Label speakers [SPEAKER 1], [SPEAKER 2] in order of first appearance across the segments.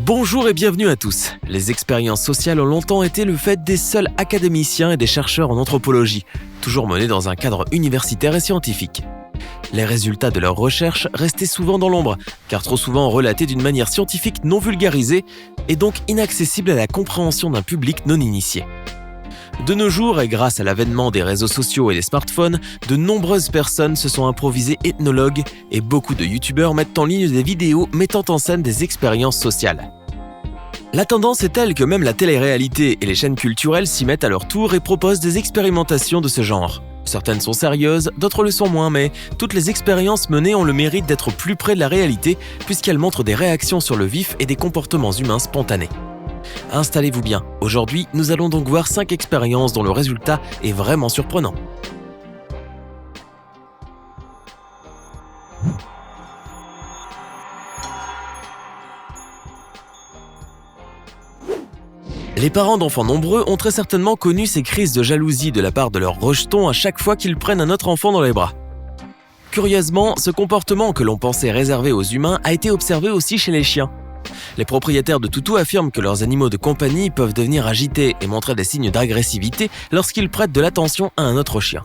[SPEAKER 1] Bonjour et bienvenue à tous. Les expériences sociales ont longtemps été le fait des seuls académiciens et des chercheurs en anthropologie, toujours menés dans un cadre universitaire et scientifique. Les résultats de leurs recherches restaient souvent dans l'ombre, car trop souvent relatés d'une manière scientifique non vulgarisée et donc inaccessible à la compréhension d'un public non initié. De nos jours, et grâce à l'avènement des réseaux sociaux et des smartphones, de nombreuses personnes se sont improvisées ethnologues et beaucoup de youtubeurs mettent en ligne des vidéos mettant en scène des expériences sociales. La tendance est telle que même la télé-réalité et les chaînes culturelles s'y mettent à leur tour et proposent des expérimentations de ce genre. Certaines sont sérieuses, d'autres le sont moins, mais toutes les expériences menées ont le mérite d'être plus près de la réalité puisqu'elles montrent des réactions sur le vif et des comportements humains spontanés. Installez-vous bien, aujourd'hui nous allons donc voir 5 expériences dont le résultat est vraiment surprenant. Les parents d'enfants nombreux ont très certainement connu ces crises de jalousie de la part de leurs rejetons à chaque fois qu'ils prennent un autre enfant dans les bras. Curieusement, ce comportement que l'on pensait réservé aux humains a été observé aussi chez les chiens. Les propriétaires de toutous affirment que leurs animaux de compagnie peuvent devenir agités et montrer des signes d'agressivité lorsqu'ils prêtent de l'attention à un autre chien.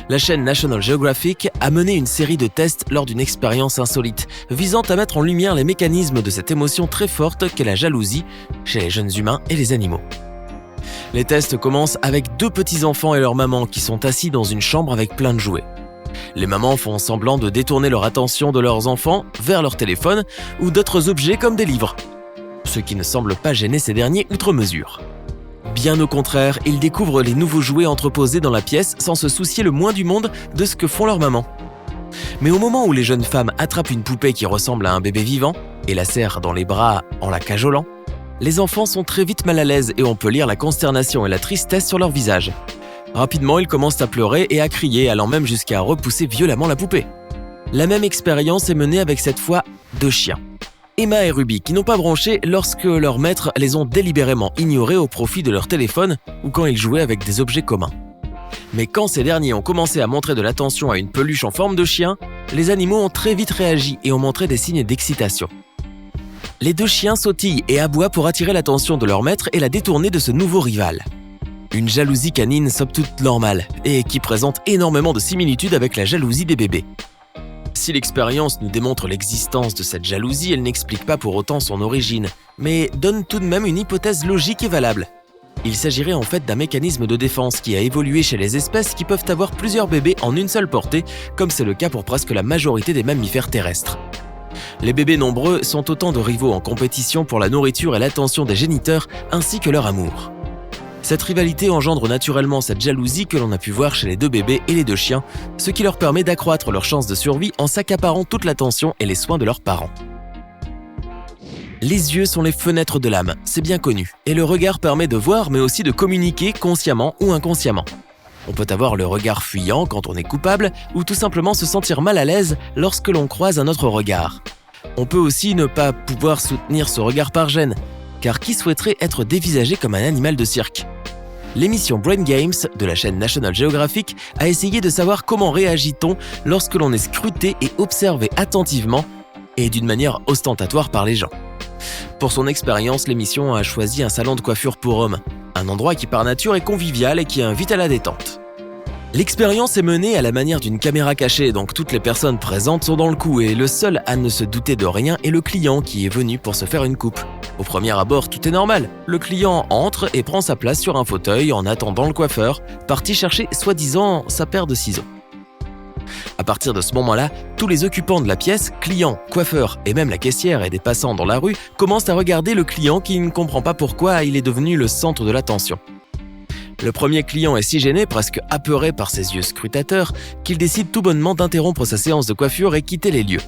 [SPEAKER 1] La chaîne National Geographic a mené une série de tests lors d'une expérience insolite, visant à mettre en lumière les mécanismes de cette émotion très forte qu'est la jalousie chez les jeunes humains et les animaux. Les tests commencent avec 2 petits-enfants et leur maman qui sont assis dans une chambre avec plein de jouets. Les mamans font semblant de détourner leur attention de leurs enfants vers leur téléphone ou d'autres objets comme des livres, ce qui ne semble pas gêner ces derniers outre mesure. Bien au contraire, ils découvrent les nouveaux jouets entreposés dans la pièce sans se soucier le moins du monde de ce que font leurs mamans. Mais au moment où les jeunes femmes attrapent une poupée qui ressemble à un bébé vivant et la serrent dans les bras en la cajolant, les enfants sont très vite mal à l'aise et on peut lire la consternation et la tristesse sur leur visage. Rapidement, ils commencent à pleurer et à crier, allant même jusqu'à repousser violemment la poupée. La même expérience est menée avec cette fois 2 chiens. Emma et Ruby, qui n'ont pas bronché lorsque leurs maîtres les ont délibérément ignorés au profit de leur téléphone ou quand ils jouaient avec des objets communs. Mais quand ces derniers ont commencé à montrer de l'attention à une peluche en forme de chien, les animaux ont très vite réagi et ont montré des signes d'excitation. Les 2 chiens sautillent et aboient pour attirer l'attention de leur maître et la détourner de ce nouveau rival. Une jalousie canine somme toute normale et qui présente énormément de similitudes avec la jalousie des bébés. Si l'expérience nous démontre l'existence de cette jalousie, elle n'explique pas pour autant son origine, mais donne tout de même une hypothèse logique et valable. Il s'agirait en fait d'un mécanisme de défense qui a évolué chez les espèces qui peuvent avoir plusieurs bébés en une seule portée, comme c'est le cas pour presque la majorité des mammifères terrestres. Les bébés nombreux sont autant de rivaux en compétition pour la nourriture et l'attention des géniteurs, ainsi que leur amour. Cette rivalité engendre naturellement cette jalousie que l'on a pu voir chez les 2 bébés et les 2 chiens, ce qui leur permet d'accroître leurs chances de survie en s'accaparant toute l'attention et les soins de leurs parents. Les yeux sont les fenêtres de l'âme, c'est bien connu, et le regard permet de voir mais aussi de communiquer consciemment ou inconsciemment. On peut avoir le regard fuyant quand on est coupable ou tout simplement se sentir mal à l'aise lorsque l'on croise un autre regard. On peut aussi ne pas pouvoir soutenir ce regard par gêne, car qui souhaiterait être dévisagé comme un animal de cirque ? L'émission Brain Games de la chaîne National Geographic a essayé de savoir comment réagit-on lorsque l'on est scruté et observé attentivement et d'une manière ostentatoire par les gens. Pour son expérience, l'émission a choisi un salon de coiffure pour hommes, un endroit qui par nature est convivial et qui invite à la détente. L'expérience est menée à la manière d'une caméra cachée, donc toutes les personnes présentes sont dans le coup et le seul à ne se douter de rien est le client qui est venu pour se faire une coupe. Au premier abord, tout est normal. Le client entre et prend sa place sur un fauteuil en attendant le coiffeur, parti chercher soi-disant sa paire de ciseaux. À partir de ce moment-là, tous les occupants de la pièce, clients, coiffeurs et même la caissière et des passants dans la rue, commencent à regarder le client qui ne comprend pas pourquoi il est devenu le centre de l'attention. Le premier client est si gêné, presque apeuré par ses yeux scrutateurs, qu'il décide tout bonnement d'interrompre sa séance de coiffure et quitter les lieux.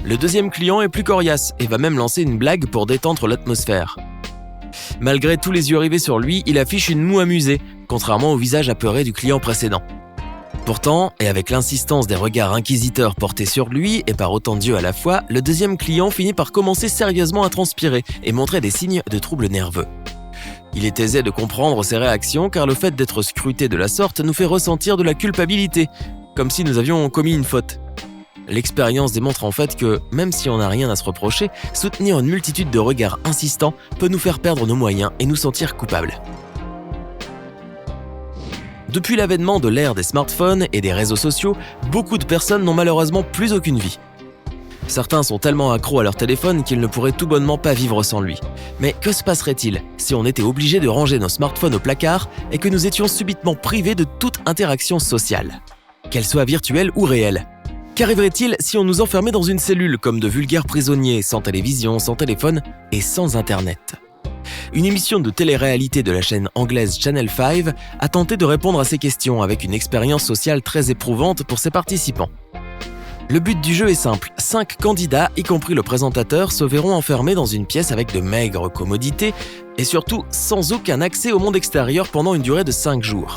[SPEAKER 1] Le deuxième client est plus coriace et va même lancer une blague pour détendre l'atmosphère. Malgré tous les yeux rivés sur lui, il affiche une moue amusée, contrairement au visage apeuré du client précédent. Pourtant, et avec l'insistance des regards inquisiteurs portés sur lui et par autant d'yeux à la fois, le deuxième client finit par commencer sérieusement à transpirer et montrer des signes de troubles nerveux. Il est aisé de comprendre ces réactions car le fait d'être scruté de la sorte nous fait ressentir de la culpabilité, comme si nous avions commis une faute. L'expérience démontre en fait que, même si on n'a rien à se reprocher, soutenir une multitude de regards insistants peut nous faire perdre nos moyens et nous sentir coupables. Depuis l'avènement de l'ère des smartphones et des réseaux sociaux, beaucoup de personnes n'ont malheureusement plus aucune vie. Certains sont tellement accros à leur téléphone qu'ils ne pourraient tout bonnement pas vivre sans lui. Mais que se passerait-il si on était obligé de ranger nos smartphones au placard et que nous étions subitement privés de toute interaction sociale, qu'elle soit virtuelle ou réelle? Qu'arriverait-il si on nous enfermait dans une cellule comme de vulgaires prisonniers, sans télévision, sans téléphone et sans Internet? Une émission de télé-réalité de la chaîne anglaise Channel 5 a tenté de répondre à ces questions avec une expérience sociale très éprouvante pour ses participants. Le but du jeu est simple, 5 candidats, y compris le présentateur, se verront enfermés dans une pièce avec de maigres commodités et surtout sans aucun accès au monde extérieur pendant une durée de 5 jours.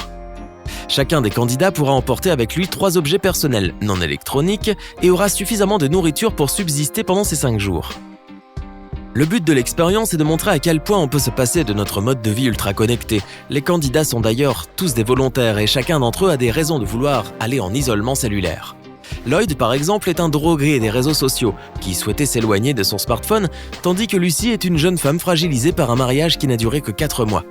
[SPEAKER 1] Chacun des candidats pourra emporter avec lui 3 objets personnels non électroniques et aura suffisamment de nourriture pour subsister pendant ces 5 jours. Le but de l'expérience est de montrer à quel point on peut se passer de notre mode de vie ultra connecté. Les candidats sont d'ailleurs tous des volontaires et chacun d'entre eux a des raisons de vouloir aller en isolement cellulaire. Lloyd, par exemple, est un drogué des réseaux sociaux qui souhaitait s'éloigner de son smartphone, tandis que Lucy est une jeune femme fragilisée par un mariage qui n'a duré que 4 mois.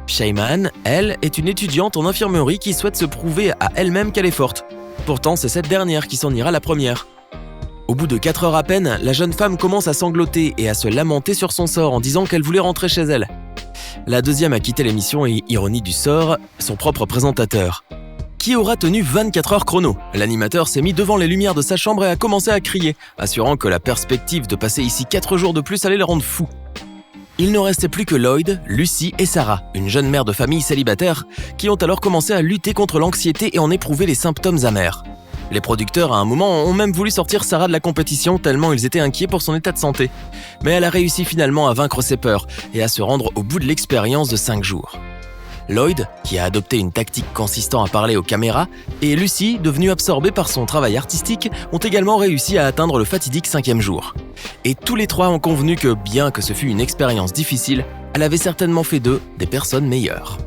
[SPEAKER 1] Shayman, elle, est une étudiante en infirmerie qui souhaite se prouver à elle-même qu'elle est forte. Pourtant, c'est cette dernière qui s'en ira la première. Au bout de 4 heures à peine, la jeune femme commence à sangloter et à se lamenter sur son sort en disant qu'elle voulait rentrer chez elle. La deuxième a quitté l'émission et, ironie du sort, son propre présentateur. Qui aura tenu 24 heures chrono? L'animateur s'est mis devant les lumières de sa chambre et a commencé à crier, assurant que la perspective de passer ici 4 jours de plus allait le rendre fou. Il ne restait plus que Lloyd, Lucy et Sarah, une jeune mère de famille célibataire, qui ont alors commencé à lutter contre l'anxiété et en éprouver les symptômes amers. Les producteurs, à un moment, ont même voulu sortir Sarah de la compétition tellement ils étaient inquiets pour son état de santé. Mais elle a réussi finalement à vaincre ses peurs et à se rendre au bout de l'expérience de 5 jours. Lloyd, qui a adopté une tactique consistant à parler aux caméras, et Lucy, devenue absorbée par son travail artistique, ont également réussi à atteindre le fatidique 5e jour. Et tous les 3 ont convenu que, bien que ce fût une expérience difficile, elle avait certainement fait d'eux des personnes meilleures.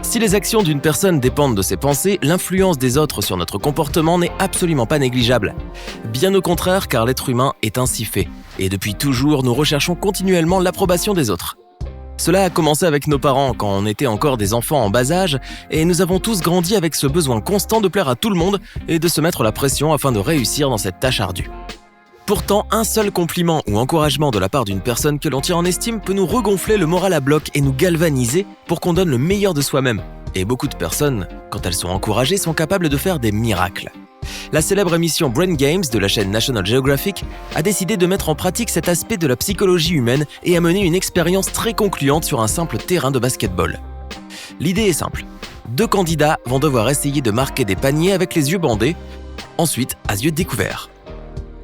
[SPEAKER 1] Si les actions d'une personne dépendent de ses pensées, l'influence des autres sur notre comportement n'est absolument pas négligeable. Bien au contraire, car l'être humain est ainsi fait, et depuis toujours, nous recherchons continuellement l'approbation des autres. Cela a commencé avec nos parents quand on était encore des enfants en bas âge et nous avons tous grandi avec ce besoin constant de plaire à tout le monde et de se mettre la pression afin de réussir dans cette tâche ardue. Pourtant, un seul compliment ou encouragement de la part d'une personne que l'on tient en estime peut nous regonfler le moral à bloc et nous galvaniser pour qu'on donne le meilleur de soi-même. Et beaucoup de personnes, quand elles sont encouragées, sont capables de faire des miracles. La célèbre émission Brain Games de la chaîne National Geographic a décidé de mettre en pratique cet aspect de la psychologie humaine et a mené une expérience très concluante sur un simple terrain de basketball. L'idée est simple. 2 candidats vont devoir essayer de marquer des paniers avec les yeux bandés, ensuite à yeux découverts.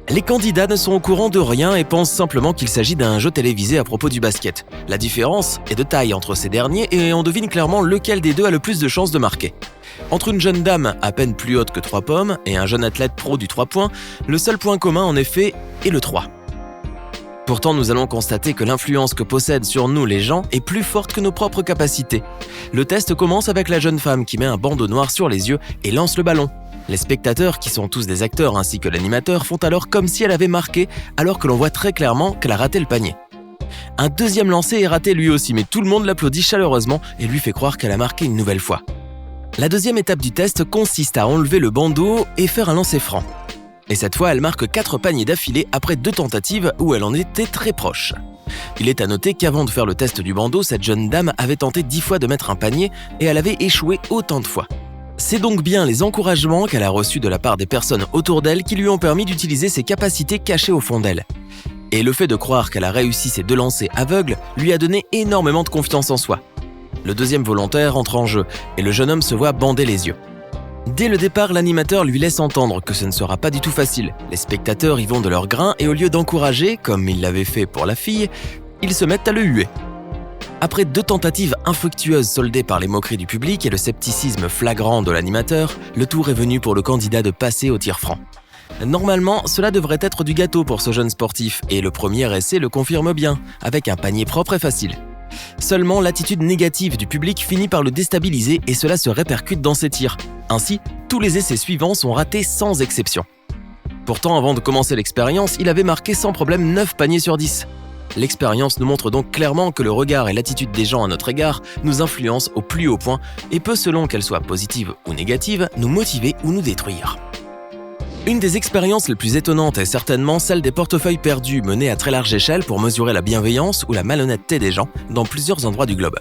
[SPEAKER 1] Les candidats ne sont au courant de rien et pensent simplement qu'il s'agit d'un jeu télévisé à propos du basket. La différence est de taille entre ces derniers et on devine clairement lequel des deux a le plus de chances de marquer. Entre une jeune dame à peine plus haute que 3 pommes et un jeune athlète pro du 3 points, le seul point commun en effet est le 3. Pourtant, nous allons constater que l'influence que possèdent sur nous les gens est plus forte que nos propres capacités. Le test commence avec la jeune femme qui met un bandeau noir sur les yeux et lance le ballon. Les spectateurs, qui sont tous des acteurs ainsi que l'animateur, font alors comme si elle avait marqué, alors que l'on voit très clairement qu'elle a raté le panier. Un deuxième lancer est raté lui aussi, mais tout le monde l'applaudit chaleureusement et lui fait croire qu'elle a marqué une nouvelle fois. La deuxième étape du test consiste à enlever le bandeau et faire un lancer franc. Et cette fois, elle marque 4 paniers d'affilée après 2 tentatives où elle en était très proche. Il est à noter qu'avant de faire le test du bandeau, cette jeune dame avait tenté 10 fois de mettre un panier et elle avait échoué autant de fois. C'est donc bien les encouragements qu'elle a reçus de la part des personnes autour d'elle qui lui ont permis d'utiliser ses capacités cachées au fond d'elle. Et le fait de croire qu'elle a réussi ses 2 lancers aveugles lui a donné énormément de confiance en soi. Le deuxième volontaire entre en jeu et le jeune homme se voit bander les yeux. Dès le départ, l'animateur lui laisse entendre que ce ne sera pas du tout facile. Les spectateurs y vont de leur grain et au lieu d'encourager, comme il l'avait fait pour la fille, ils se mettent à le huer. Après 2 tentatives infructueuses soldées par les moqueries du public et le scepticisme flagrant de l'animateur, le tour est venu pour le candidat de passer au tir franc. Normalement, cela devrait être du gâteau pour ce jeune sportif et le premier essai le confirme bien, avec un panier propre et facile. Seulement, l'attitude négative du public finit par le déstabiliser et cela se répercute dans ses tirs. Ainsi, tous les essais suivants sont ratés sans exception. Pourtant, avant de commencer l'expérience, il avait marqué sans problème 9 paniers sur 10. L'expérience nous montre donc clairement que le regard et l'attitude des gens à notre égard nous influencent au plus haut point et peut, selon qu'elle soit positive ou négative, nous motiver ou nous détruire. Une des expériences les plus étonnantes est certainement celle des portefeuilles perdus menés à très large échelle pour mesurer la bienveillance ou la malhonnêteté des gens dans plusieurs endroits du globe.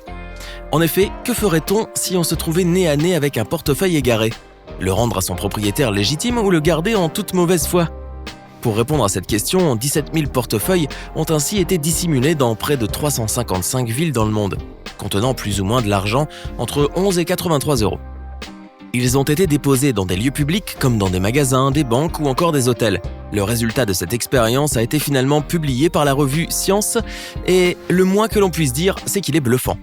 [SPEAKER 1] En effet, que ferait-on si on se trouvait nez à nez avec un portefeuille égaré ? Le rendre à son propriétaire légitime ou le garder en toute mauvaise foi ? Pour répondre à cette question, 17 000 portefeuilles ont ainsi été dissimulés dans près de 355 villes dans le monde, contenant plus ou moins de l'argent entre 11 et 83 euros. Ils ont été déposés dans des lieux publics comme dans des magasins, des banques ou encore des hôtels. Le résultat de cette expérience a été finalement publié par la revue Science et le moins que l'on puisse dire, c'est qu'il est bluffant.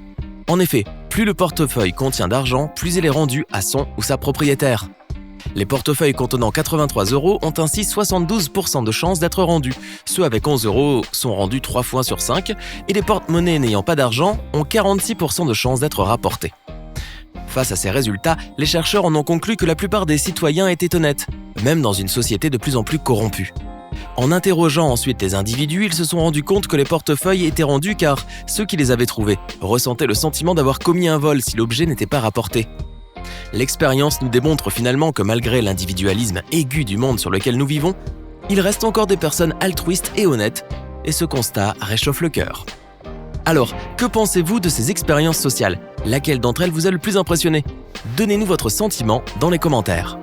[SPEAKER 1] En effet, plus le portefeuille contient d'argent, plus il est rendu à son ou sa propriétaire. Les portefeuilles contenant 83 euros ont ainsi 72% de chances d'être rendus. Ceux avec 11 euros sont rendus 3 fois sur 5 et les porte-monnaies n'ayant pas d'argent ont 46% de chances d'être rapportés. Face à ces résultats, les chercheurs en ont conclu que la plupart des citoyens étaient honnêtes, même dans une société de plus en plus corrompue. En interrogeant ensuite les individus, ils se sont rendus compte que les portefeuilles étaient rendus car ceux qui les avaient trouvés ressentaient le sentiment d'avoir commis un vol si l'objet n'était pas rapporté. L'expérience nous démontre finalement que malgré l'individualisme aigu du monde sur lequel nous vivons, il reste encore des personnes altruistes et honnêtes, et ce constat réchauffe le cœur. Alors, que pensez-vous de ces expériences sociales ? Laquelle d'entre elles vous a le plus impressionné ? Donnez-nous votre sentiment dans les commentaires.